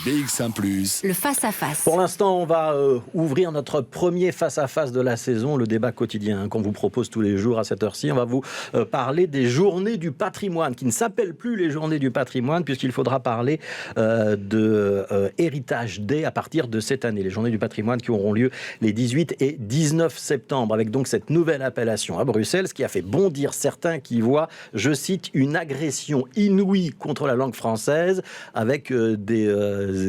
BX1+. Le face-à-face. Pour l'instant, on va ouvrir notre premier face-à-face de la saison, le débat quotidien qu'on vous propose tous les jours à cette heure-ci. On va vous parler des journées du patrimoine, qui ne s'appellent plus les journées du patrimoine, puisqu'il faudra parler de Heritage Day à partir de cette année. Les journées du patrimoine qui auront lieu les 18 et 19 septembre, avec donc cette nouvelle appellation à Bruxelles, ce qui a fait bondir certains qui voient, je cite, une agression inouïe contre la langue française, avec des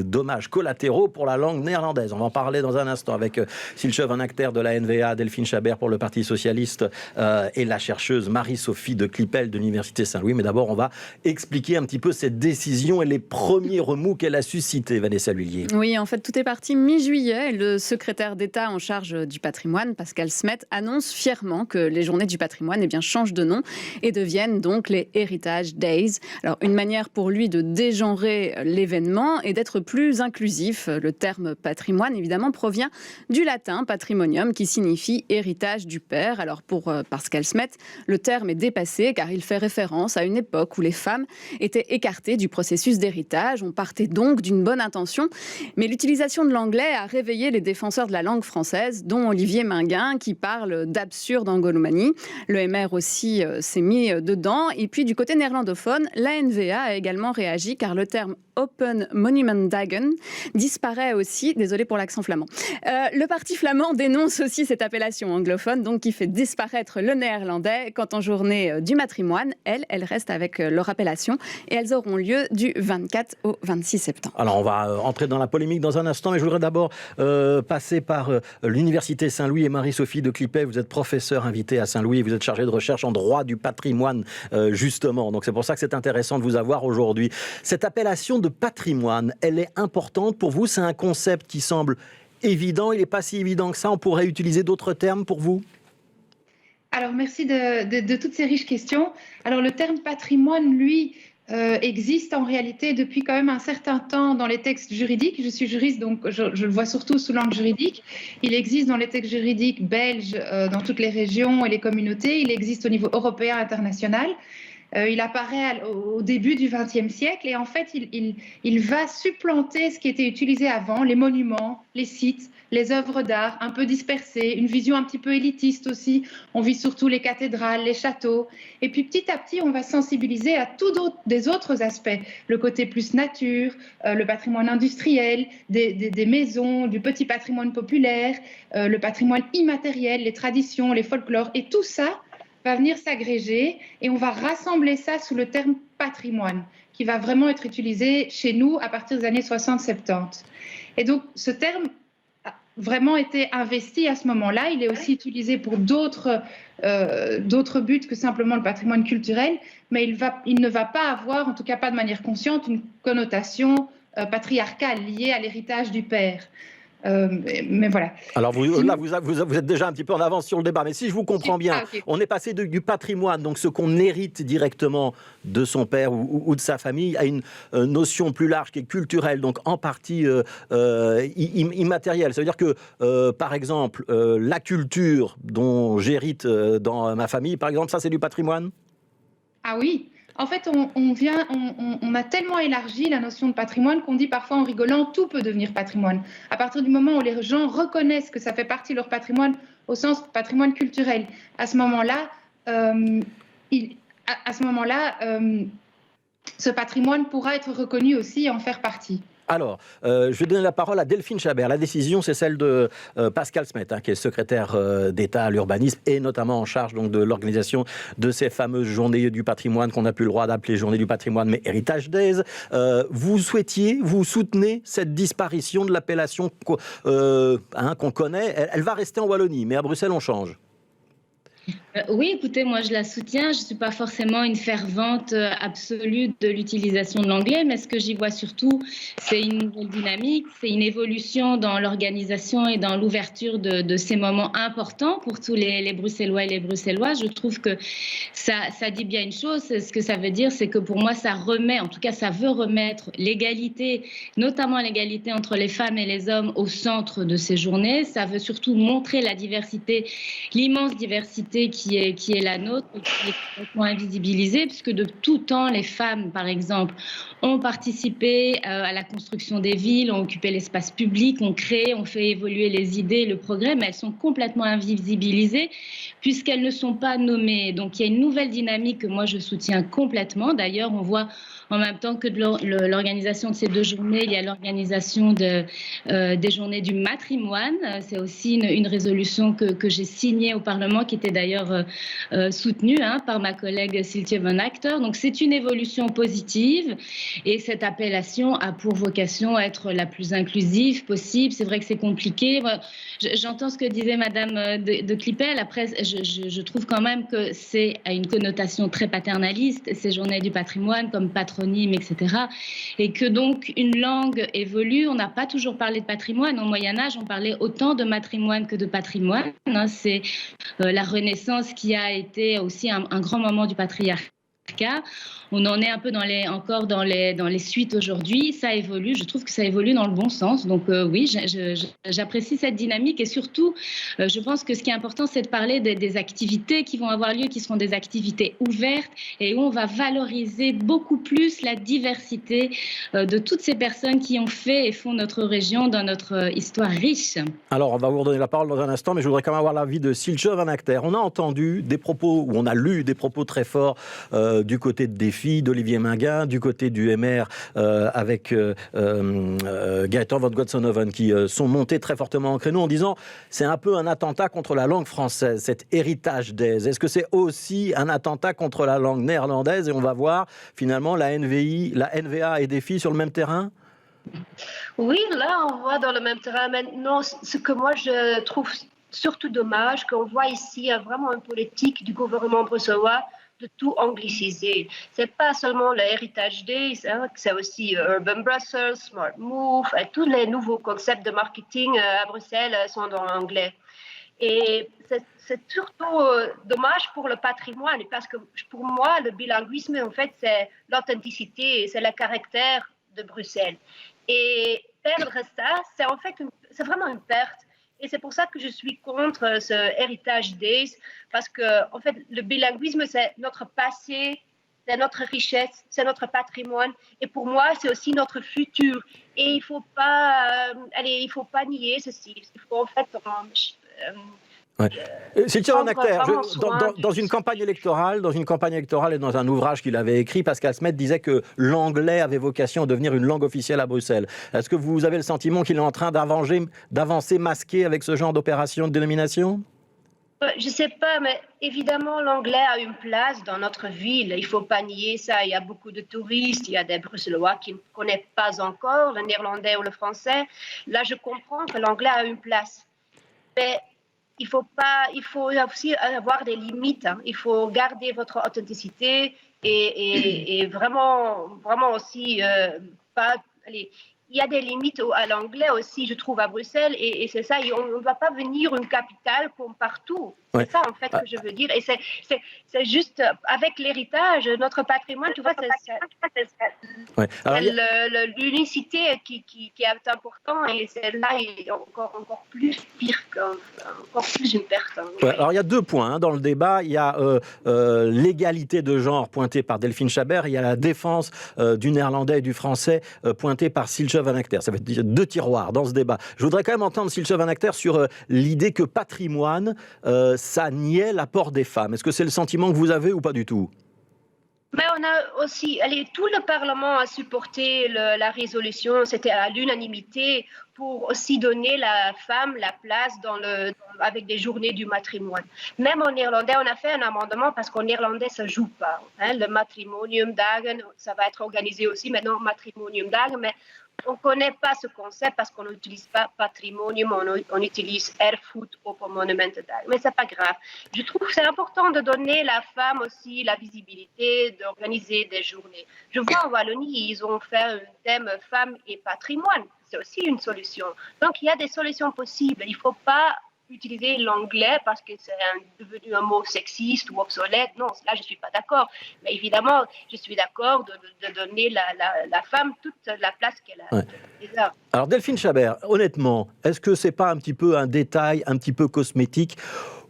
dommages collatéraux pour la langue néerlandaise. On va en parler dans un instant avec Silche Van Acter de la NVA, Delphine Chabert pour le Parti Socialiste et la chercheuse Marie-Sophie de Clipel de l'Université Saint-Louis. Mais d'abord, on va expliquer un petit peu cette décision et les premiers remous qu'elle a suscités, Vanessa Lhuillier. Oui, en fait, tout est parti mi-juillet. Le secrétaire d'État en charge du patrimoine, Pascal Smet, annonce fièrement que les journées du patrimoine changent de nom et deviennent donc les Heritage Days. Alors, une manière pour lui de dégenrer l'événement et d'être plus inclusif. Le terme patrimoine, évidemment, provient du latin patrimonium, qui signifie héritage du père. Alors, pour Pascal Smet, le terme est dépassé car il fait référence à une époque où les femmes étaient écartées du processus d'héritage. On partait donc d'une bonne intention, mais l'utilisation de l'anglais a réveillé les défenseurs de la langue française, dont Olivier Minguin, qui parle d'absurde angolomanie. Le MR aussi s'est mis dedans. Et puis, du côté néerlandophone, la NVA a également réagi car le terme Open Monument Dagen disparaît aussi. Désolé pour l'accent flamand. Le parti flamand dénonce aussi cette appellation anglophone, donc qui fait disparaître le néerlandais. Quant aux journées du patrimoine, elles restent avec leur appellation et elles auront lieu du 24 au 26 septembre. Alors, on va entrer dans la polémique dans un instant, mais je voudrais d'abord passer par l'Université Saint-Louis et Marie-Sophie de Clipel. Vous êtes professeure invitée à Saint-Louis, vous êtes chargée de recherche en droit du patrimoine, justement. Donc, c'est pour ça que c'est intéressant de vous avoir aujourd'hui. Cette appellation de patrimoine, elle est importante pour vous? C'est un concept qui semble évident, il n'est pas si évident que ça. On pourrait utiliser d'autres termes pour vous? Alors, merci de toutes ces riches questions. Alors, le terme patrimoine, lui, existe en réalité depuis quand même un certain temps dans les textes juridiques. Je suis juriste, donc je le vois surtout sous l'angle juridique. Il existe dans les textes juridiques belges, dans toutes les régions et les communautés. Il existe au niveau européen, international. Il apparaît au début du XXe siècle et en fait, il va supplanter ce qui était utilisé avant, les monuments, les sites, les œuvres d'art un peu dispersées, une vision un petit peu élitiste aussi. On vit surtout les cathédrales, les châteaux. Et puis petit à petit, on va sensibiliser à des autres aspects. Le côté plus nature, le patrimoine industriel, des maisons, du petit patrimoine populaire, le patrimoine immatériel, les traditions, les folklores. Et tout ça va venir s'agréger et on va rassembler ça sous le terme patrimoine, qui va vraiment être utilisé chez nous à partir des années 60-70. Et donc, ce terme a vraiment été investi à ce moment-là. Il est aussi utilisé pour d'autres buts que simplement le patrimoine culturel, mais il ne va pas avoir, en tout cas pas de manière consciente, une connotation patriarcale liée à l'héritage du père. Mais voilà. Alors vous êtes déjà un petit peu en avance sur le débat, mais si je vous comprends bien, okay. On est passé du patrimoine, donc ce qu'on hérite directement de son père ou de sa famille, à une notion plus large qui est culturelle, donc en partie immatérielle. Ça veut dire que, par exemple, la culture dont j'hérite dans ma famille, par exemple, ça c'est du patrimoine? Ah oui. En fait, on a tellement élargi la notion de patrimoine qu'on dit parfois en rigolant, tout peut devenir patrimoine. À partir du moment où les gens reconnaissent que ça fait partie de leur patrimoine au sens patrimoine culturel, à ce moment-là, ce patrimoine pourra être reconnu aussi et en faire partie. Alors, je vais donner la parole à Delphine Chabert. La décision, c'est celle de Pascal Smet, qui est secrétaire d'État à l'urbanisme et notamment en charge donc, de l'organisation de ces fameuses journées du patrimoine qu'on n'a plus le droit d'appeler journée du patrimoine, mais Heritage Days. Vous soutenez cette disparition de l'appellation qu'on connaît. Elle va rester en Wallonie, mais à Bruxelles, on change. Oui, écoutez, moi je la soutiens. Je ne suis pas forcément une fervente absolue de l'utilisation de l'anglais, mais ce que j'y vois surtout, c'est une nouvelle dynamique, c'est une évolution dans l'organisation et dans l'ouverture de ces moments importants pour tous les Bruxellois et les Bruxelloises. Je trouve que ça dit bien une chose. Ce que ça veut dire, c'est que pour moi, ça remet, en tout cas, ça veut remettre l'égalité, notamment l'égalité entre les femmes et les hommes au centre de ces journées. Ça veut surtout montrer la diversité, l'immense diversité diversité qui est la nôtre, qui est complètement invisibilisée, puisque de tout temps, les femmes, par exemple, ont participé à la construction des villes, ont occupé l'espace public, ont créé, ont fait évoluer les idées, le progrès, mais elles sont complètement invisibilisées puisqu'elles ne sont pas nommées. Donc il y a une nouvelle dynamique que moi je soutiens complètement. D'ailleurs, on voit en même temps que de l'organisation de ces 2 journées, il y a l'organisation des journées du matrimoine. C'est aussi une résolution que j'ai signée au Parlement, qui était d'ailleurs soutenue par ma collègue Siltje Van Acter. Donc c'est une évolution positive et cette appellation a pour vocation à être la plus inclusive possible. C'est vrai que c'est compliqué. J'entends ce que disait Madame de Clipel. Après, je trouve quand même que c'est à une connotation très paternaliste, ces journées du patrimoine comme patronyme, etc. Et que donc une langue évolue. On n'a pas toujours parlé de patrimoine. Au Moyen-Âge, on parlait autant de matrimoine que de patrimoine. C'est la Renaissance qui a été aussi un grand moment du patriarcat. On en est un peu encore dans les suites aujourd'hui. Ça évolue, je trouve que ça évolue dans le bon sens. Donc oui, j'apprécie cette dynamique et surtout, je pense que ce qui est important, c'est de parler des activités qui vont avoir lieu, qui seront des activités ouvertes et où on va valoriser beaucoup plus la diversité de toutes ces personnes qui ont fait et font notre région dans notre histoire riche. Alors, on va vous redonner la parole dans un instant, mais je voudrais quand même avoir l'avis de Siltje Van Acter. On a entendu des propos, ou on a lu des propos très forts du côté de Défi, d'Olivier Minguin, du côté du MR avec Gaëtan van Godsonhoven, qui sont montés très fortement en créneau en disant c'est un peu un attentat contre la langue française, cet héritage d'Aise. Est-ce que c'est aussi un attentat contre la langue néerlandaise? Et on va voir finalement la NVI, la NVA et Défi sur le même terrain? Oui, là, on voit dans le même terrain. Maintenant, ce que moi, je trouve surtout dommage, qu'on voit ici vraiment une politique du gouvernement bruxellois de tout angliciser. Ce n'est pas seulement le Heritage Days, c'est aussi Urban Brussels, Smart Move, et tous les nouveaux concepts de marketing à Bruxelles sont en anglais. Et c'est surtout dommage pour le patrimoine, parce que pour moi, le bilinguisme, en fait, c'est l'authenticité, c'est le caractère de Bruxelles. Et perdre ça, c'est vraiment une perte. Et c'est pour ça que je suis contre ce Heritage Days, parce que en fait, le bilinguisme, c'est notre passé, c'est notre richesse, c'est notre patrimoine. Et pour moi, c'est aussi notre futur. Et il faut pas nier ceci. Il faut en fait... Siltje Van Acter, dans une campagne électorale et dans un ouvrage qu'il avait écrit, Pascal Smet disait que l'anglais avait vocation à devenir une langue officielle à Bruxelles. Est-ce que vous avez le sentiment qu'il est en train d'avancer masqué avec ce genre d'opération de dénomination? Je ne sais pas, mais évidemment, l'anglais a une place dans notre ville. Il ne faut pas nier ça. Il y a beaucoup de touristes, il y a des Bruxellois qui ne connaissent pas encore le néerlandais ou le français. Là, je comprends que l'anglais a une place. Mais il faut aussi avoir des limites. Il faut garder votre authenticité et vraiment aussi pas... il y a des limites à l'anglais aussi, je trouve, à Bruxelles, et c'est ça, on ne doit pas venir une capitale comme partout. C'est ça, en fait, que je veux dire. Et c'est juste, avec l'héritage, notre patrimoine, tu vois, l'unicité qui est important, et celle-là est encore plus pire, encore plus une perte. Alors, il y a 2 points dans le débat. Il y a l'égalité de genre pointée par Delphine Chabert, il y a la défense du néerlandais et du français pointée par Siltje Van Acter. Ça va être 2 tiroirs dans ce débat. Je voudrais quand même entendre Siltje Van Acter sur l'idée que patrimoine, ça niait l'apport des femmes. Est-ce que c'est le sentiment que vous avez ou pas du tout? Mais on a aussi, tout le Parlement a supporté la résolution, c'était à l'unanimité pour aussi donner la femme la place avec des journées du matrimoine. Même en néerlandais, on a fait un amendement parce qu'en néerlandais, ça ne joue pas. Le matrimoniumdagen, ça va être organisé aussi maintenant, matrimoniumdagen, mais on ne connaît pas ce concept parce qu'on n'utilise pas patrimonium, on utilise erfgoed op een monumentendag. Mais ce n'est pas grave. Je trouve que c'est important de donner la femme aussi la visibilité, d'organiser des journées. Je vois en Wallonie, ils ont fait un thème femmes et patrimoine. C'est aussi une solution. Donc, il y a des solutions possibles. Il ne faut pas utiliser l'anglais parce que c'est devenu un mot sexiste ou obsolète. Non, là, je ne suis pas d'accord. Mais évidemment, je suis d'accord de donner la femme toute la place qu'elle a. Ouais. Alors Delphine Chabert, honnêtement, est-ce que c'est pas un petit peu un détail, un petit peu cosmétique,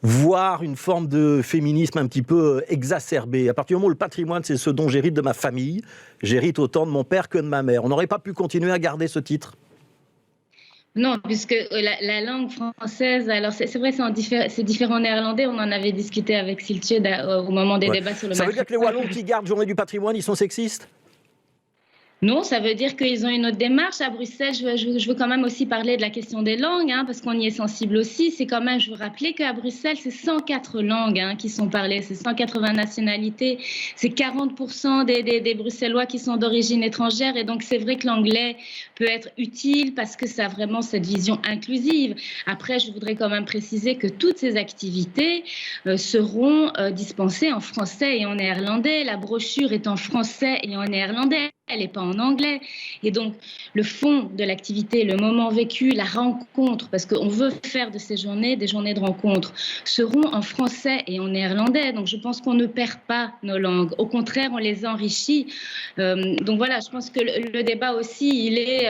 voire une forme de féminisme un petit peu exacerbé? À partir du moment où le patrimoine, c'est ce dont j'hérite de ma famille, j'hérite autant de mon père que de ma mère. On n'aurait pas pu continuer à garder ce titre? Non, puisque la langue française, alors c'est vrai, c'est différent en néerlandais, on en avait discuté avec Siltje au moment des débats sur le Ça veut dire que les Wallons qui gardent Journée du patrimoine, ils sont sexistes? Non, ça veut dire qu'ils ont une autre démarche. À Bruxelles, je veux quand même aussi parler de la question des langues, parce qu'on y est sensible aussi. C'est quand même, je veux rappeler qu'à Bruxelles, c'est 104 langues qui sont parlées, c'est 180 nationalités, c'est 40% des Bruxellois qui sont d'origine étrangère. Et donc, c'est vrai que l'anglais peut être utile parce que ça a vraiment cette vision inclusive. Après, je voudrais quand même préciser que toutes ces activités seront dispensées en français et en néerlandais. La brochure est en français et en néerlandais. Elle n'est pas en anglais. Et donc, le fond de l'activité, le moment vécu, la rencontre, parce qu'on veut faire de ces journées des journées de rencontre, seront en français et en néerlandais. Donc, je pense qu'on ne perd pas nos langues. Au contraire, on les enrichit. Donc, voilà, je pense que le débat aussi, il est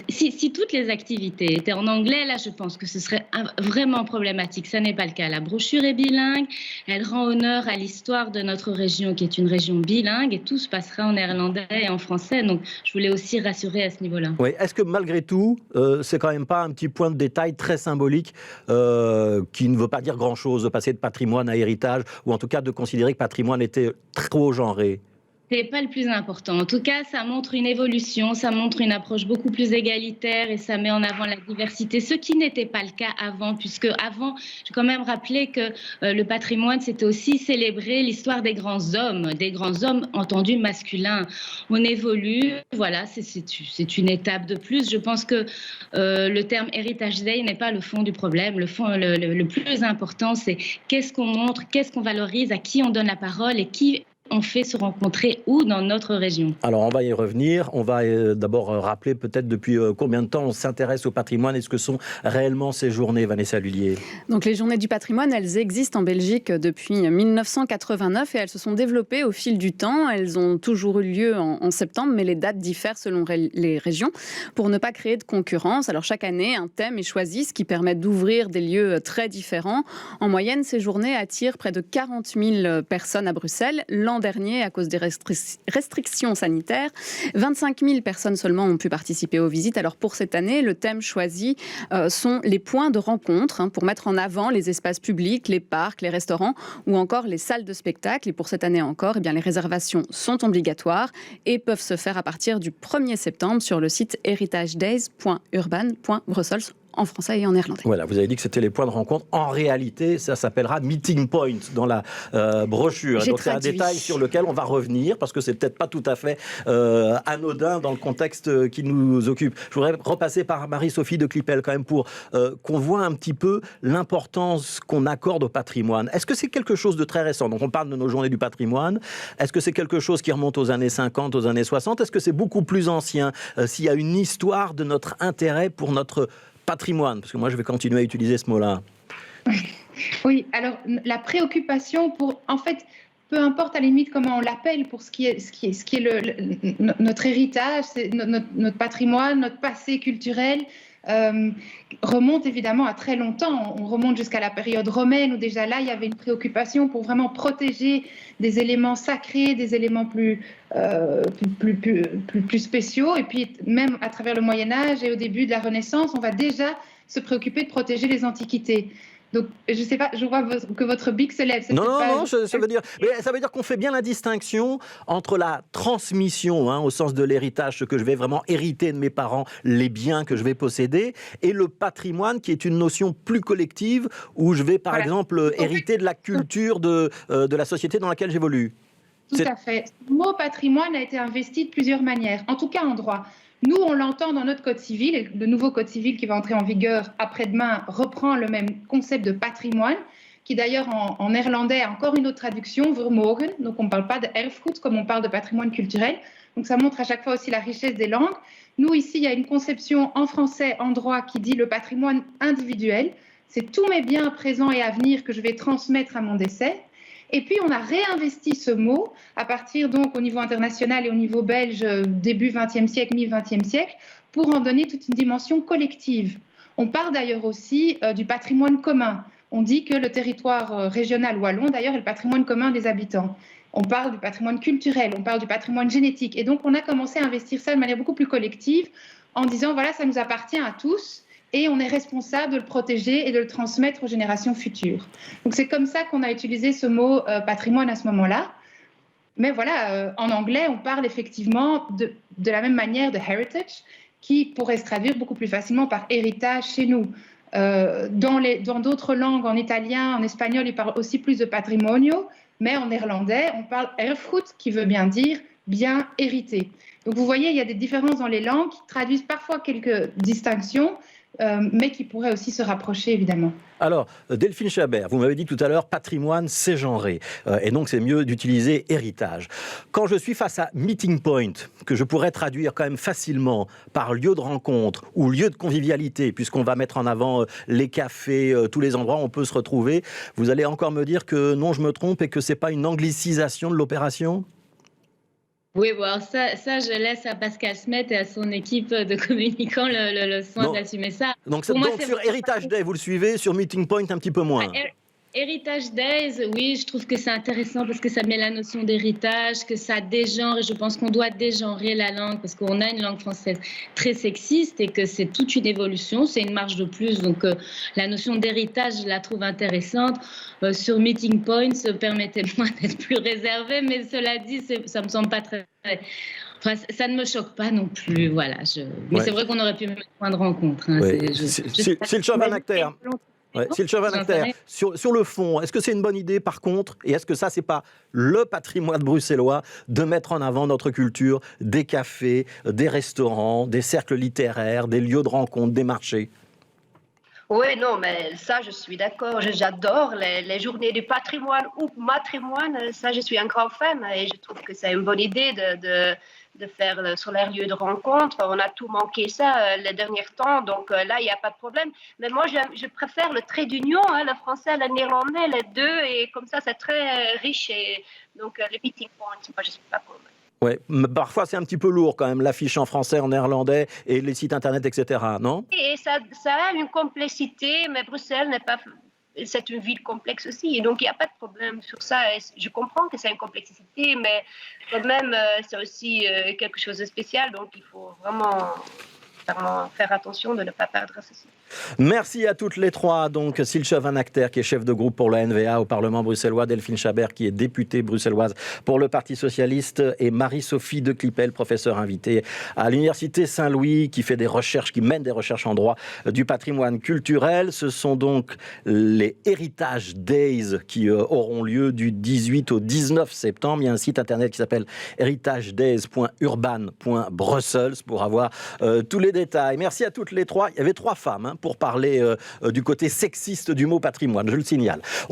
si toutes les activités étaient en anglais, là, je pense que ce serait vraiment problématique. Ça n'est pas le cas. La brochure est bilingue. Elle rend honneur à l'histoire de notre région, qui est une région bilingue, et tout se passera en néerlandais et en français. Donc, je voulais aussi rassurer à ce niveau-là. Oui. Est-ce que malgré tout, c'est quand même pas un petit point de détail très symbolique qui ne veut pas dire grand-chose de passer de patrimoine à héritage, ou en tout cas de considérer que patrimoine était trop genré? C'est pas le plus important. En tout cas, ça montre une évolution, ça montre une approche beaucoup plus égalitaire et ça met en avant la diversité, ce qui n'était pas le cas avant, puisque avant, je vais quand même rappeler que le patrimoine, c'était aussi célébrer l'histoire des grands hommes entendus masculins. On évolue, voilà, c'est une étape de plus. Je pense que le terme Heritage Day n'est pas le fond du problème. Le plus important, c'est qu'est-ce qu'on montre, qu'est-ce qu'on valorise, à qui on donne la parole et qui on fait se rencontrer où dans notre région. Alors on va y revenir, on va d'abord rappeler peut-être depuis combien de temps on s'intéresse au patrimoine et ce que sont réellement ces journées, Vanessa Lullier. Donc les journées du patrimoine, elles existent en Belgique depuis 1989 et elles se sont développées au fil du temps. Elles ont toujours eu lieu en septembre, mais les dates diffèrent selon les régions pour ne pas créer de concurrence. Alors chaque année, un thème est choisi, ce qui permet d'ouvrir des lieux très différents. En moyenne, ces journées attirent près de 40 000 personnes à Bruxelles. L'an dernier, à cause des restrictions sanitaires, 25 000 personnes seulement ont pu participer aux visites. Alors pour cette année, le thème choisi sont les points de rencontre pour mettre en avant les espaces publics, les parcs, les restaurants ou encore les salles de spectacle. Et pour cette année encore, les réservations sont obligatoires et peuvent se faire à partir du 1er septembre sur le site heritagedays.urban.brussels en français et en néerlandais. Voilà, vous avez dit que c'était les points de rencontre. En réalité, ça s'appellera Meeting Point dans la brochure. Donc c'est un détail sur lequel on va revenir parce que c'est peut-être pas tout à fait anodin dans le contexte qui nous occupe. Je voudrais repasser par Marie-Sophie de Clipel quand même pour qu'on voit un petit peu l'importance qu'on accorde au patrimoine. Est-ce que c'est quelque chose de très récent? Donc on parle de nos journées du patrimoine. Est-ce que c'est quelque chose qui remonte aux années 50, aux années 60? Est-ce que c'est beaucoup plus ancien? S'il y a une histoire de notre intérêt pour notre patrimoine, parce que moi je vais continuer à utiliser ce mot-là. Oui, alors la préoccupation pour, en fait, peu importe à la limite comment on l'appelle, pour ce qui est notre héritage, notre patrimoine, notre passé culturel, remonte évidemment à très longtemps. On remonte jusqu'à la période romaine où déjà là il y avait une préoccupation pour vraiment protéger des éléments sacrés, des éléments plus spéciaux. Et puis même à travers le Moyen-Âge et au début de la Renaissance, on va déjà se préoccuper de protéger les antiquités. Donc, je ne sais pas, je vois que votre bic se lève. Non, ça veut dire qu'on fait bien la distinction entre la transmission, au sens de l'héritage, ce que je vais vraiment hériter de mes parents, les biens que je vais posséder, et le patrimoine, qui est une notion plus collective, où je vais, par exemple, hériter de la culture de la société dans laquelle j'évolue. Tout à fait. Le mot patrimoine a été investi de plusieurs manières, en tout cas en droit. Nous, on l'entend dans notre code civil, et le nouveau code civil qui va entrer en vigueur après-demain reprend le même concept de patrimoine, qui d'ailleurs en néerlandais a encore une autre traduction, vermogen, donc on ne parle pas de erfgoed comme on parle de patrimoine culturel. Donc ça montre à chaque fois aussi la richesse des langues. Nous, ici, il y a une conception en français, en droit, qui dit le patrimoine individuel. C'est tous mes biens présents et à venir que je vais transmettre à mon décès. Et puis, on a réinvesti ce mot à partir, donc, au niveau international et au niveau belge, début XXe siècle, mi-XXe siècle, pour en donner toute une dimension collective. On parle d'ailleurs aussi du patrimoine commun. On dit que le territoire régional wallon, d'ailleurs, est le patrimoine commun des habitants. On parle du patrimoine culturel, on parle du patrimoine génétique. Et donc, on a commencé à investir ça de manière beaucoup plus collective en disant, voilà, ça nous appartient à tous et on est responsable de le protéger et de le transmettre aux générations futures. Donc, c'est comme ça qu'on a utilisé ce mot patrimoine à ce moment-là. Mais voilà, en anglais, on parle effectivement de la même manière de heritage, qui pourrait se traduire beaucoup plus facilement par héritage chez nous. Dans d'autres langues, en italien, en espagnol, ils parlent aussi plus de patrimonio, mais en néerlandais, on parle erfgoed, qui veut bien dire bien hérité. Donc vous voyez, il y a des différences dans les langues qui traduisent parfois quelques distinctions, mais qui pourraient aussi se rapprocher, évidemment. Alors, Delphine Chabert, vous m'avez dit tout à l'heure, patrimoine, c'est genré. Et donc, c'est mieux d'utiliser héritage. Quand je suis face à meeting point, que je pourrais traduire quand même facilement par lieu de rencontre ou lieu de convivialité, puisqu'on va mettre en avant les cafés, tous les endroits où on peut se retrouver, vous allez encore me dire que non, je me trompe et que c'est pas une anglicisation de l'opération ? Oui, bon, alors ça, je laisse à Pascal Smet et à son équipe de communicants le soin d'assumer ça. Donc sur Heritage Day, vous le suivez, sur Meeting Point, un petit peu moins. Heritage Days, oui, je trouve que c'est intéressant parce que ça met la notion d'héritage, que ça dégenre, et je pense qu'on doit dégenrer la langue parce qu'on a une langue française très sexiste et que c'est toute une évolution, c'est une marge de plus. Donc la notion d'héritage, je la trouve intéressante. Sur Meeting Points, permettez-moi d'être plus réservée, mais cela dit, ça me semble pas très... Enfin, ça ne me choque pas non plus, voilà. Mais c'est vrai qu'on aurait pu mettre point de rencontre. Hein. Ouais. C'est le cheval acteur. Ouais, c'est le cheval acteur. Sur le fond, est-ce que c'est une bonne idée par contre, et est-ce que ça, c'est pas le patrimoine bruxellois de mettre en avant notre culture, des cafés, des restaurants, des cercles littéraires, des lieux de rencontre, des marchés ? Oui, non, mais ça, je suis d'accord. J'adore les journées du patrimoine ou matrimoine. Ça, je suis un grand fan et je trouve que c'est une bonne idée de faire sur les lieux de rencontre. On a tout manqué ça les derniers temps, donc là, il n'y a pas de problème. Mais moi, je préfère le trait d'union, le français, le néerlandais, les deux, et comme ça, c'est très riche. Et donc, le meeting point, moi, je ne suis pas pour. Ouais, parfois c'est un petit peu lourd quand même, l'affiche en français, en néerlandais et les sites internet, etc. Non ? Et ça a une complexité, mais Bruxelles n'est pas... C'est une ville complexe aussi, et donc il n'y a pas de problème sur ça. Et je comprends que c'est une complexité, mais quand même, c'est aussi quelque chose de spécial, donc il faut vraiment faire attention de ne pas perdre ceci. Merci à toutes les trois. Donc, Silche Van Acter, qui est chef de groupe pour la NVA au Parlement bruxellois, Delphine Chabert, qui est députée bruxelloise pour le Parti socialiste, et Marie-Sophie de Clipel, professeure invitée à l'Université Saint-Louis, qui fait des recherches, qui mène des recherches en droit du patrimoine culturel. Ce sont donc les Heritage Days qui auront lieu du 18 au 19 septembre. Il y a un site internet qui s'appelle heritagedays.urban.brussels pour avoir tous les détails. Merci à toutes les trois. Il y avait trois femmes pour parler du côté sexiste du mot patrimoine, je le signale.